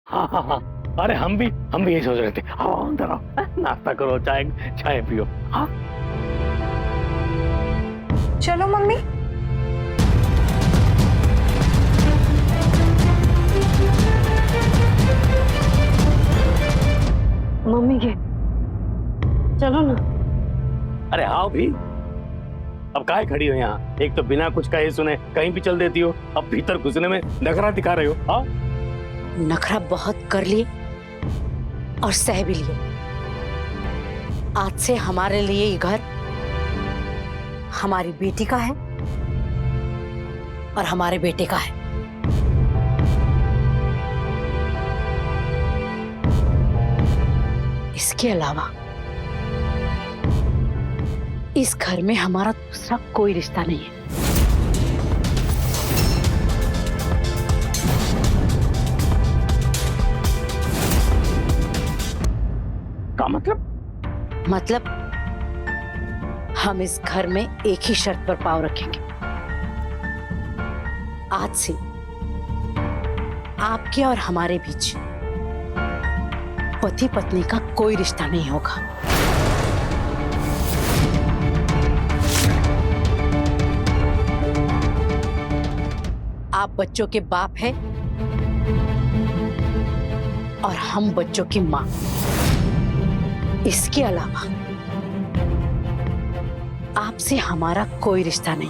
हाँ हाँ हाँ, अरे हम भी यही सोच रहे थे। आओ अंदर आओ, नाश्ता करो, चाय चाय पियो। हाँ चलो मम्मी। मम्मी के चलो ना। अरे आओ भी, अब काहे खड़ी हो यहाँ? एक तो बिना कुछ कहे सुने कहीं भी चल देती हो, अब भीतर घुसने में नखरा दिखा रहे हो। हाँ नखरा बहुत कर लिए और सह भी लिए। आज से हमारे लिए ये घर हमारी बेटी का है और हमारे बेटे का है। इसके अलावा इस घर में हमारा दूसरा कोई रिश्ता नहीं है। का मतलब? मतलब हम इस घर में एक ही शर्त पर पाँव रखेंगे। आज से आपके और हमारे बीच पति पत्नी का कोई रिश्ता नहीं होगा। आप बच्चों के बाप हैं और हम बच्चों की मां। इसके अलावा आपसे हमारा कोई रिश्ता नहीं।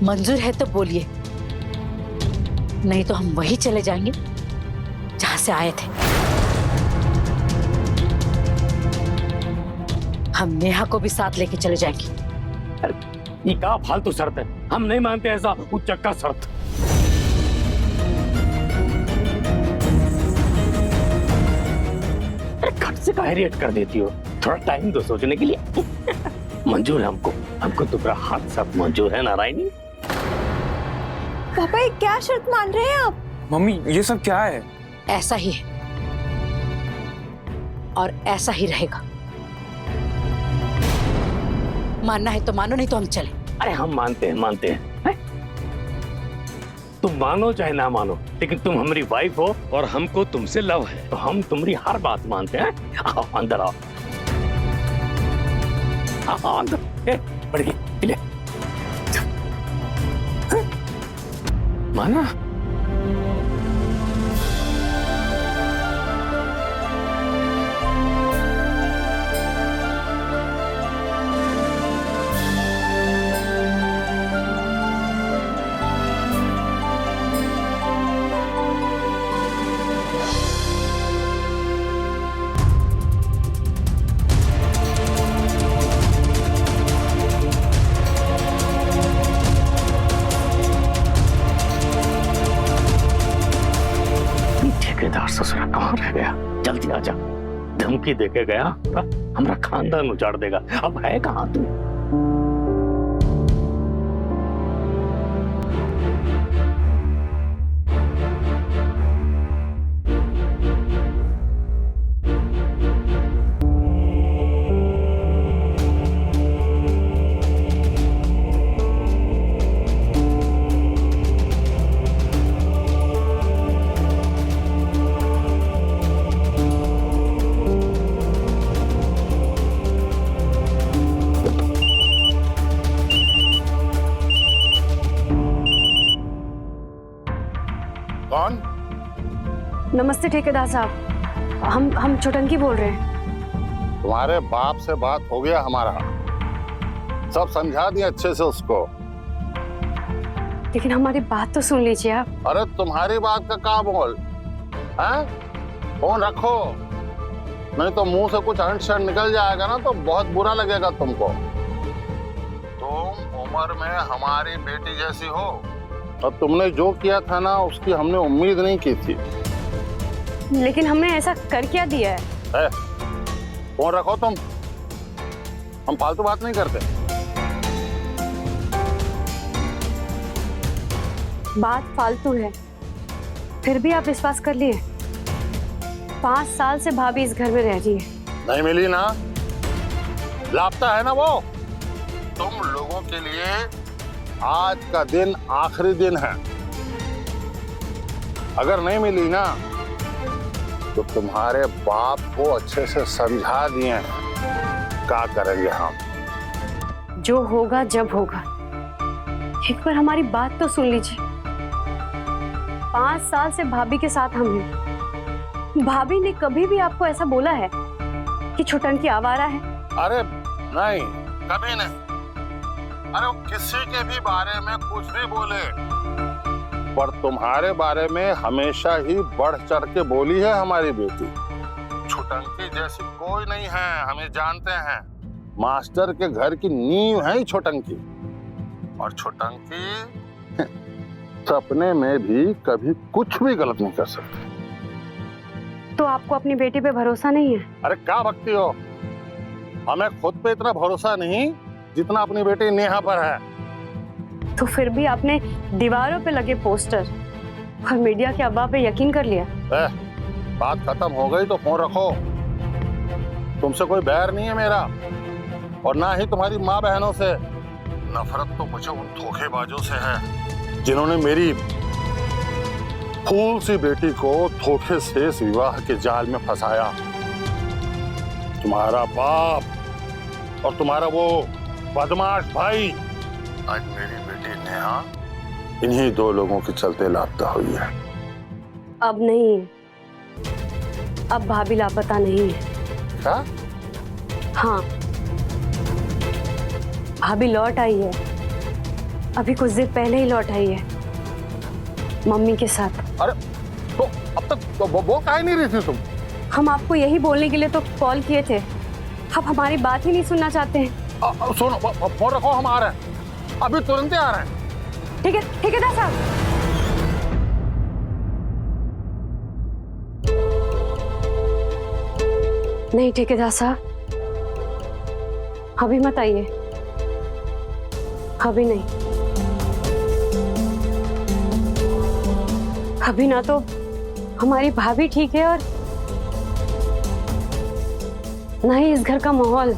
मंजूर है तो बोलिए, नहीं तो हम वहीं चले जाएंगे जहां से आए थे। हम नेहा को भी साथ लेके चले जाएंगे। ये क्या फालतू शर्त है? हम नहीं मानते ऐसा उच्चक्का शर्त। खट से काहे रिएक्ट कर देती हो? थोड़ा टाइम दो सोचने के लिए। मंजूर है हमको तुम्हारा हाथ साथ मंजूर है नारायणी। पापा ये क्या शर्त मान रहे हैं आप? मम्मी ये सब क्या है? ऐसा ही है और ऐसा ही रहेगा। मानना है तो मानो, नहीं तो हम चले। अरे हम मानते हैं, हैं? तुम मानो चाहे ना मानो, लेकिन तुम हमारी वाइफ हो और हमको तुमसे लव है, तो हम तुम्हारी हर बात मानते हैं। आओ अंदर आओ। आओ अंदर। बढ़ गई ले। माना? ठेकेदार ससुरा कहाँ रह गया? जल्दी आजा। धमकी देके गया हमारा खानदान उजाड़ देगा। अब है कहाँ तू? कौन? नमस्ते ठेकेदार साहब, हम छोटंकी बोल रहे हैं। तुम्हारे बाप से बात हो गया हमारा, सब समझा दिया अच्छे से उसको। लेकिन हमारी बात तो सुन लीजिए आप। अरे तुम्हारी बात का क्या बोल हैं? फोन रखो, नहीं तो मुंह से कुछ अंट शंट निकल जाएगा ना तो बहुत बुरा लगेगा तुमको। तुम उम्र में हमारी बेटी जैसी हो और तुमने जो किया था ना उसकी हमने उम्मीद नहीं की थी। लेकिन हमने ऐसा कर क्या दिया है? फोन रखो तुम, हम फालतू बात नहीं करते। बात फालतू है, फिर भी आप विश्वास कर लिए। 5 साल से भाभी इस घर में रह रही है। नहीं मिली ना, लापता है ना वो। तुम लोगों के लिए आज का दिन आखिरी दिन है। अगर नहीं मिली ना तो तुम्हारे बाप को अच्छे से समझा दिए हैं क्या करेंगे हम। जो होगा जब होगा, एक बार हमारी बात तो सुन लीजिए। 5 साल से भाभी के साथ हम हैं। भाभी ने कभी भी आपको ऐसा बोला है कि छुटंकी आवारा है? अरे नहीं, कभी नहीं। अरे वो किसी के भी बारे में कुछ भी बोले, पर तुम्हारे बारे में हमेशा ही बढ़ चढ़ के बोली है हमारी बेटी। छुटंकी जैसी कोई नहीं है, हमें जानते हैं। मास्टर के घर की नींव है ही छुटंकी। और छुटंकी सपने में भी कभी कुछ भी गलत नहीं कर सकती। तो आपको अपनी बेटी पे भरोसा नहीं है? अरे क्या भक्ति हो, हमें खुद पे इतना भरोसा नहीं जितना अपनी बेटी नेहा पर है। तो फिर भी आपने दीवारों पे लगे पोस्टर और मीडिया के अफवाह पे यकीन कर लिया? बात खत्म हो गई तो फोन रखो। तुमसे कोई बैर नहीं है मेरा, और ना ही तुम्हारी माँ बहनों से। नफरत तो मुझे उन धोखेबाजों से है जिन्होंने मेरी फूल सी बेटी को धोखे से इस विवाह के जाल में फंसाया। तुम्हारा बाप और तुम्हारा वो बदमाश भाई। आज मेरी बेटी नेहा इन्हीं 2 लोगों के चलते लापता हुई है। अब नहीं, अब भाभी लापता नहीं है। क्या? हाँ, भाभी लौट आई है। अभी कुछ देर पहले ही लौट आई है मम्मी के साथ। अरे तो अब तक तो वो काहे नहीं रही थी तुम? हम आपको यही बोलने के लिए तो कॉल किए थे, आप हमारी बात ही नहीं सुनना चाहते हैं। सुनो, फोन रखो, हम आ रहे हैं, अभी तुरंत ही आ रहे हैं। ठीक है ठेकेदार साहब। नहीं ठेकेदार साहब, अभी मत आइए, अभी नहीं। अभी ना तो हमारी भाभी ठीक है और ना ही इस घर का माहौल।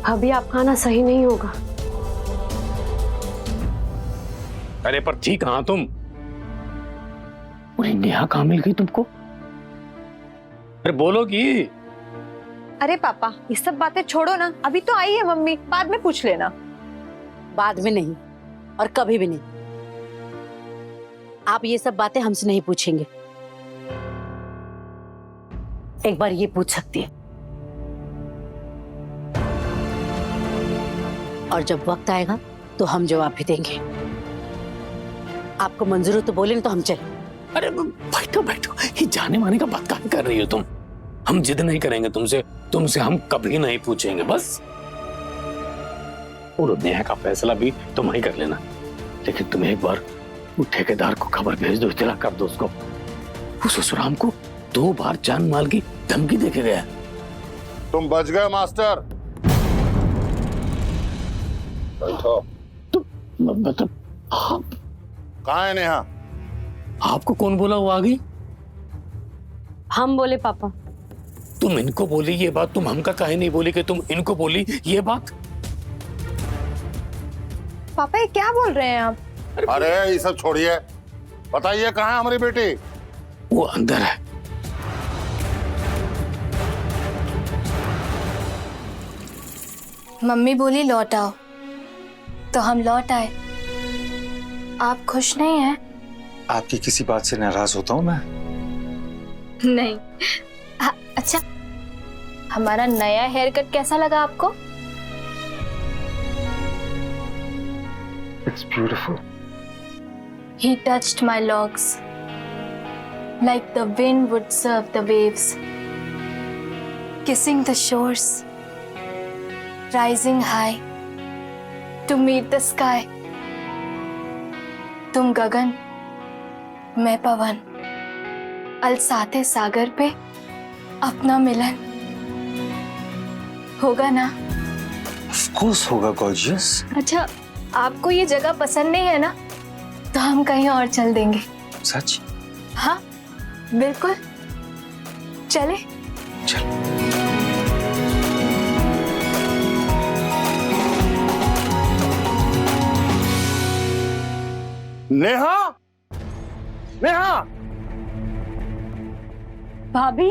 अभी आपका आना सही नहीं होगा। अरे पर ठीक कहाँ तुम? पूरी नेहा कहाँ मिल गई तुमको? अरे बोलोगी? अरे पापा, ये सब बातें छोड़ो ना, अभी तो आई है मम्मी, बाद में पूछ लेना। बाद में नहीं और कभी भी नहीं। आप ये सब बातें हमसे नहीं पूछेंगे। एक बार ये पूछ सकती है, और जब वक्त आएगा तो हम जवाब भी देंगे। आपको मंजूर हो तो बोले, नहीं तो हम चले। अरे बैठो बैठो, ये जाने माने का बात कहाँ कर रही हो तुम? हम जिद नहीं करेंगे तुमसे हम कभी नहीं पूछेंगे। बस और नेहा का फैसला भी तुम ही कर लेना। लेकिन तुम एक बार वो ठेकेदार को खबर भेज दो, इत्तला कर दो उसको। वो ससुराम को 2 बार जान माल की धमकी देके गया। तुम बच गए मास्टर। बैठो। तो मतलब कहाँ है नेहा? आपको कौन बोला वो आ गई? हम बोले पापा। तुम इनको बोली ये बात, तुम हमका काहे नहीं बोली कि तुम इनको बोली ये बात? पापा ये क्या बोल रहे हैं आप? अरे ये सब छोड़िए, बताइए कहाँ है हमारी बेटी? वो अंदर है। मम्मी बोली लौट आओ, तो हम लौट आए। आप खुश नहीं हैं? आपकी किसी बात से नाराज होता हूँ मैं? नहीं। अच्छा, हमारा नया हेयर कट कैसा लगा आपको? It's beautiful. He touched my locks, like the wind would serve the waves, kissing the shores, rising high to meet the sky. तुम गगन, मैं पवन, अलसाते सागर पे अपना मिलन होगा ना? Of course होगा gorgeous. अच्छा, आपको ये जगह पसंद नहीं है ना, तो हम कहीं और चल देंगे। सच? हाँ बिल्कुल, चले। चल। नेहा, नेहा, भाभी,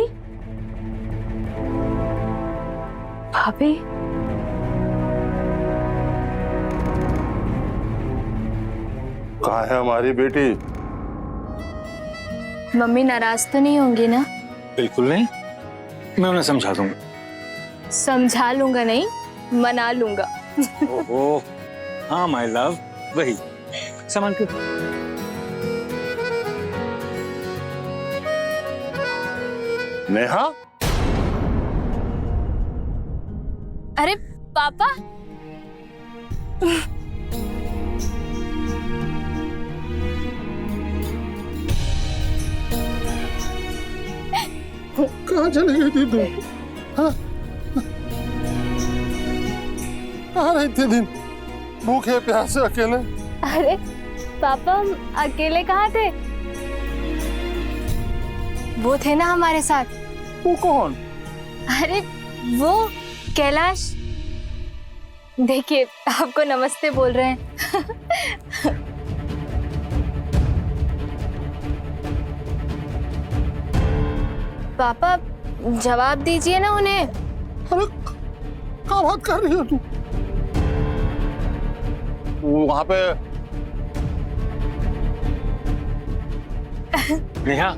भाभी, कहाँ है हमारी बेटी? मम्मी नाराज तो नहीं होंगी ना? बिल्कुल नहीं, मैं उन्हें समझा दूंगा। समझा लूंगा नहीं, मना लूंगा। ओहो, हाँ माय लव, वही सामान के। नेहा, अरे पापा, कहाँ चली गई थी तुम? हाँ? कहाँ रही थी दिन भूखे प्यासे अकेले? अरे पापा, हम अकेले कहाँ थे? वो थे ना हमारे साथ। वो कौन? अरे वो कैलाश, देखिए आपको नमस्ते बोल रहे हैं। पापा जवाब दीजिए ना उन्हें। अरे क्या बात कर रही हो तू? वहां पे नेहा,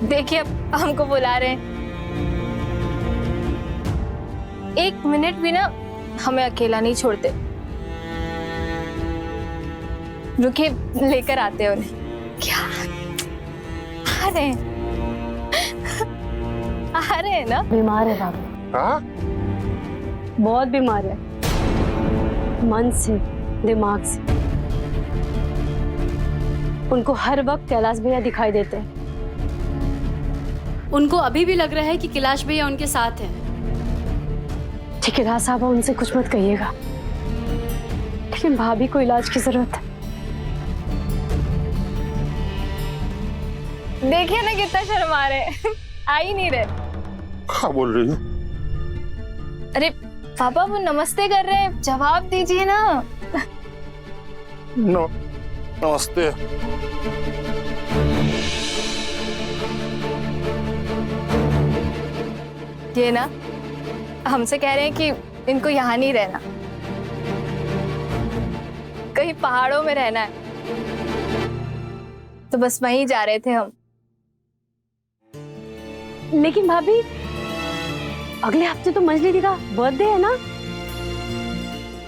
देखिए अब हमको बुला रहे हैं। एक मिनट भी ना हमें अकेला नहीं छोड़ते। रुकिए, लेकर आते हैं उन्हें। क्या आ रहे हैं? आ रहे हैं ना? बीमार है भाभी, हाँ? बहुत बीमार है, मन से दिमाग से। उनको हर वक्त कैलाश भैया दिखाई देते हैं। उनको अभी भी लग रहा है कि कैलाश भैया उनके साथ हैं। ठेकेदार साहब, उनसे कुछ मत कहिएगा, लेकिन भाभी को इलाज की जरूरत है। देखिए ना कितना शर्मा रहे हैं। आ ही नहीं रहे। क्या बोल रही हो? अरे पापा, वो नमस्ते कर रहे हैं, जवाब दीजिए ना। नमस्ते। ये ना हमसे कह रहे हैं कि इनको यहाँ नहीं रहना, कहीं पहाड़ों में रहना है, तो बस वहीं जा रहे थे हम। लेकिन भाभी, अगले हफ्ते तो मंजली दी का बर्थडे है ना,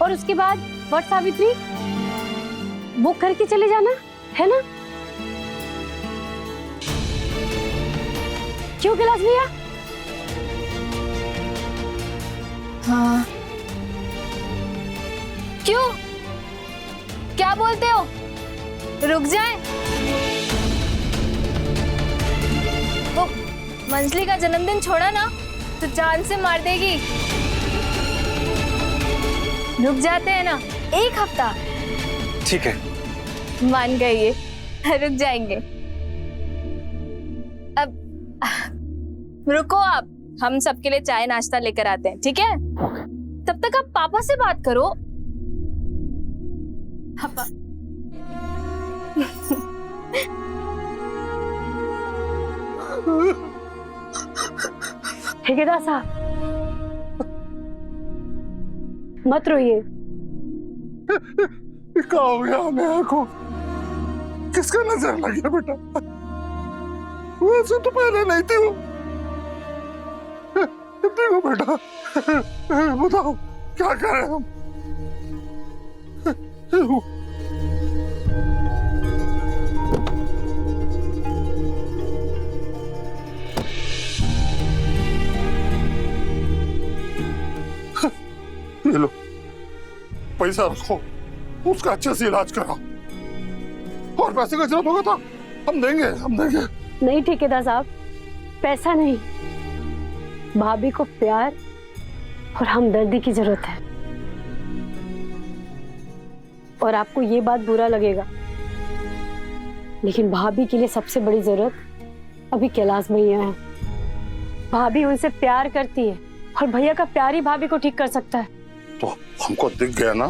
और उसके बाद वट सावित्री, वो करके चले जाना है ना? क्यों कैलाश भैया? हाँ, क्यों? क्या बोलते हो? रुक जाए। वो मंजली का जन्मदिन छोड़ा ना तो जान से मार देगी। रुक जाते हैं ना, एक हफ्ता। ठीक है, मान गई ये, रुक जाएंगे। अब रुको आप, हम सबके लिए चाय नाश्ता लेकर आते हैं, ठीक है? तब तक आप पापा से बात करो। पापा। ठेकेदार साहब, मत रोइए। क्या हो गया नेहा को? किसका नजर लग गया बेटा? वैसे तो पहले नहीं थी वो। देखो बेटा, बताओ क्या करें हम? ये लो पैसा रखो, उसका अच्छे से इलाज कराओ, और पैसे का जरूरत होगा तो हम देंगे। नहीं ठेकेदार साहब, पैसा नहीं, भाभी को प्यार और हमदर्दी की जरूरत है। और आपको ये बात बुरा लगेगा, लेकिन भाभी के लिए सबसे बड़ी जरूरत अभी कैलाश भैया है। भाभी उनसे प्यार करती है और भैया का प्यार ही भाभी को ठीक कर सकता है। तो हमको दिख गया ना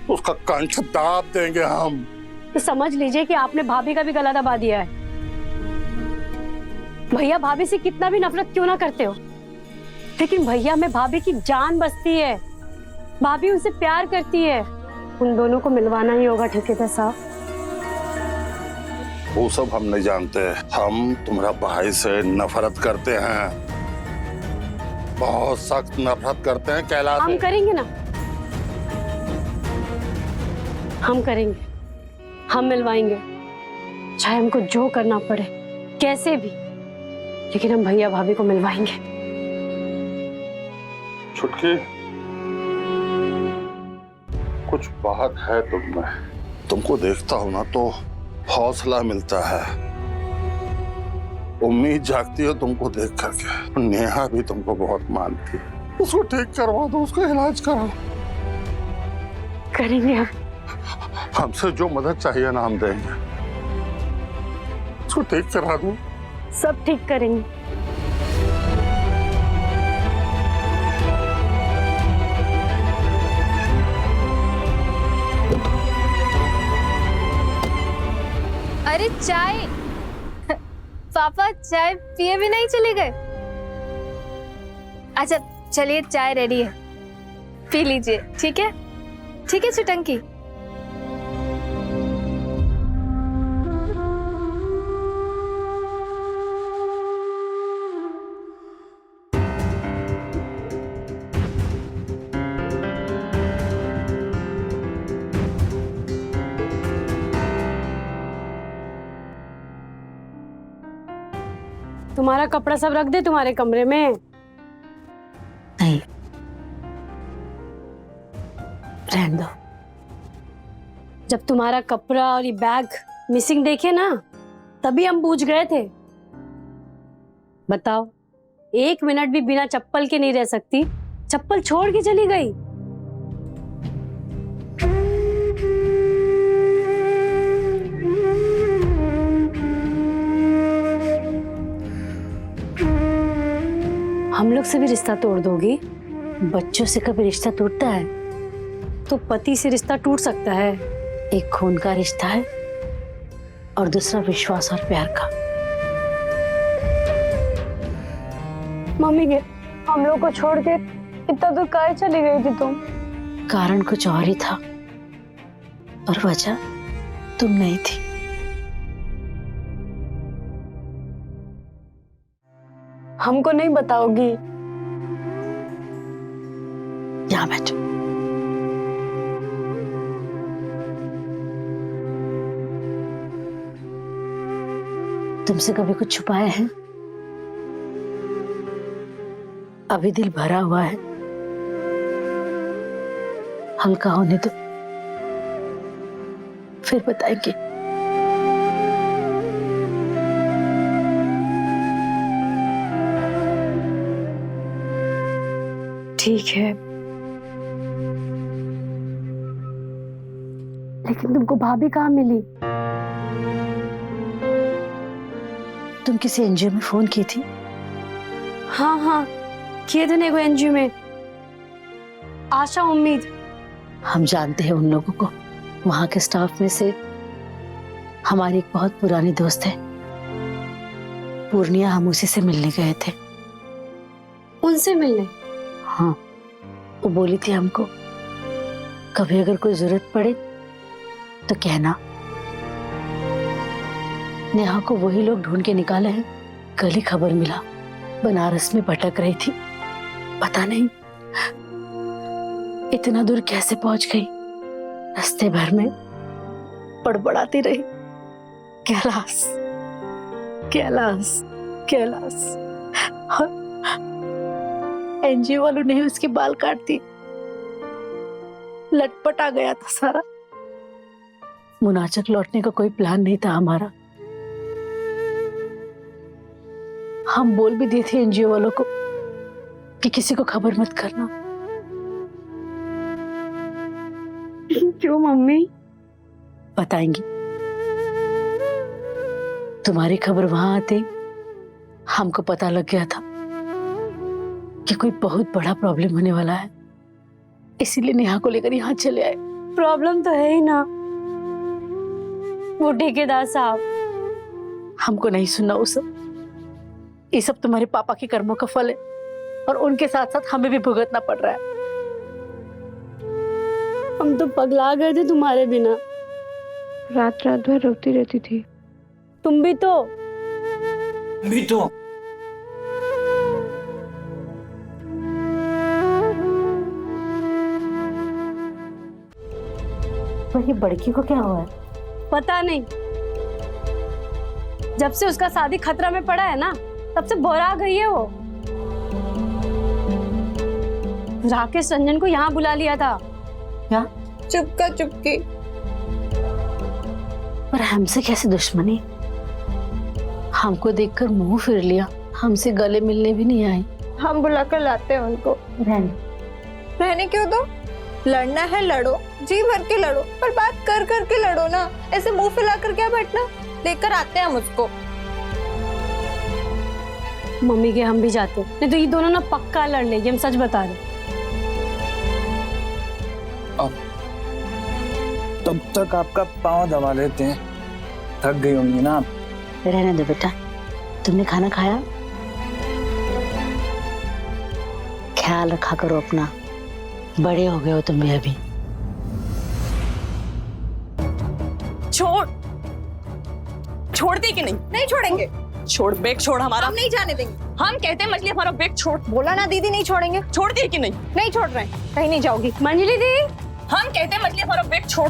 उसका कंठ दाब देंगे हम। तो समझ लीजिए कि आपने भाभी का भी गला दबा दिया है। भैया भाभी से कितना भी नफरत क्यों ना करते हो, लेकिन भैया में भाभी की जान बसती है, भाभी उनसे प्यार करती है। उन दोनों को मिलवाना ही होगा ठेकेदार साहब। वो सब हम नहीं जानते, हम तुम्हारा भाई से नफरत करते हैं, बहुत सख्त नफरत करते हैं कैलाश हम से। करेंगे ना, हम करेंगे, हम मिलवाएंगे, चाहे हमको जो करना पड़े, कैसे भी, लेकिन हम भैया भाभी को मिलवाएंगे। छुटकी, कुछ बात है तुम में, तुमको देखता हूं ना तो हौसला मिलता है, उम्मीद जागती है तुमको देख करके। नेहा भी तुमको बहुत मानती है, उसको ठीक करवा दो, उसका इलाज करो। करेंगे हम। हमसे जो मदद चाहिए ना हम देंगे, उसको ठीक करा दो। सब ठीक करेंगे। अरे चाय पापा चाय पिए भी नहीं चले गए। अच्छा चलिए चाय रेडी है, पी लीजिए। ठीक है, ठीक है छुटंकी। तुम्हारा कपड़ा सब रख दे तुम्हारे कमरे में। नहीं, रहने दो। जब तुम्हारा कपड़ा और ये बैग मिसिंग देखे ना, तभी हम पूछ गए थे। बताओ, 1 मिनट भी बिना चप्पल के नहीं रह सकती, चप्पल छोड़ के चली गई। हम लोग से भी रिश्ता तोड़ दोगी? बच्चों से कभी रिश्ता टूटता है? तो पति से रिश्ता टूट सकता है। एक खून का रिश्ता है और दूसरा विश्वास और प्यार का। मम्मी के हम लोग को छोड़ के इतना दूर काहे चली गई थी तुम? कारण कुछ और ही था और वजह तुम नहीं थी। हमको नहीं बताओगी? यहाँ बैठो। तुमसे कभी कुछ छुपाया है? अभी दिल भरा हुआ है, हल्का होने दो, फिर बताएंगे। ठीक है, लेकिन तुमको भाभी कहाँ मिली? तुम किसी एनजीओ में फोन की थी? हाँ हाँ, किए थे ना एनजीओ में, आशा उम्मीद। हम जानते हैं उन लोगों को। वहां के स्टाफ में से हमारी एक बहुत पुरानी दोस्त है पूर्णिया, हम उसी से मिलने गए थे। उनसे मिलने? हाँ, वो बोली थी हमको कभी अगर कोई जरूरत पड़े तो कहना। नेहा को वही लोग ढूंढ के निकाले हैं। कल ही खबर मिला, बनारस में भटक रही थी, पता नहीं इतना दूर कैसे पहुंच गई। रास्ते भर में बड़बड़ाती रही, कैलाश कैलाश कैलाश। एनजीओ वालों ने उसके बाल काट दिए, लटपट आ गया था सारा। मुनाचक लौटने का कोई प्लान नहीं था हमारा। हम बोल भी दिए थे एनजीओ वालों को कि किसी को खबर मत करना। क्यों मम्मी? बताएंगी। तुम्हारी खबर वहां आते हमको पता लग गया था कि कोई बहुत बड़ा प्रॉब्लम होने वाला है, इसीलिए नेहा को लेकर यहाँ चले आए। प्रॉब्लम तो है ही ना। वो ठेकेदार साहब, हमको नहीं सुनना वो सब। ये सब तुम्हारे पापा के कर्मों का फल है और उनके साथ साथ हमें भी भुगतना पड़ रहा है। हम तो पगला गए थे तुम्हारे बिना। रात रात भर रोती रहती थी। तुम भी तो। वही बड़की को क्या हुआ है? पता नहीं, जब से उसका शादी खतरा में पड़ा है ना, तब से बोरा गई है वो। राकेश रंजन को यहाँ बुला लिया था। क्या? चुपका चुपकी। पर हमसे कैसे दुश्मनी? हमको देखकर मुंह फिर लिया, हमसे गले मिलने भी नहीं आई। हम बुलाकर लाते हैं उनको। रहने क्यों दो? लड़ना है लड़ो, जी भर के लड़ो, पर बात कर कर के लड़ो ना। ऐसे मुंह फैलाकर क्या बैठना। लेकर आते हैं हम उसको। मम्मी के हम भी जाते, नहीं तो ये दोनों ना पक्का लड़ लेंगे, हम सच बता रहे। तब तक आपका पाँव दबा लेते हैं, थक गई होंगी ना आप। रहने दो बेटा, तुमने खाना खाया? ख्याल रखा करो अपना, बड़े हो गए हो तुम भी अभी। छोड़ दी कि नहीं? नहीं छोड़ेंगे। छोड़, बैग छोड़ हमारा। हम नहीं जाने देंगे। हम कहते हैं मछली हमारा बैग छोड़। बोला ना दीदी, नहीं छोड़ेंगे। छोड़ दिए कि नहीं? नहीं छोड़ रहे हैं, कहीं नहीं जाओगी। मंजली दी, हम कहते हैं मछली हमारा बैग छोड़।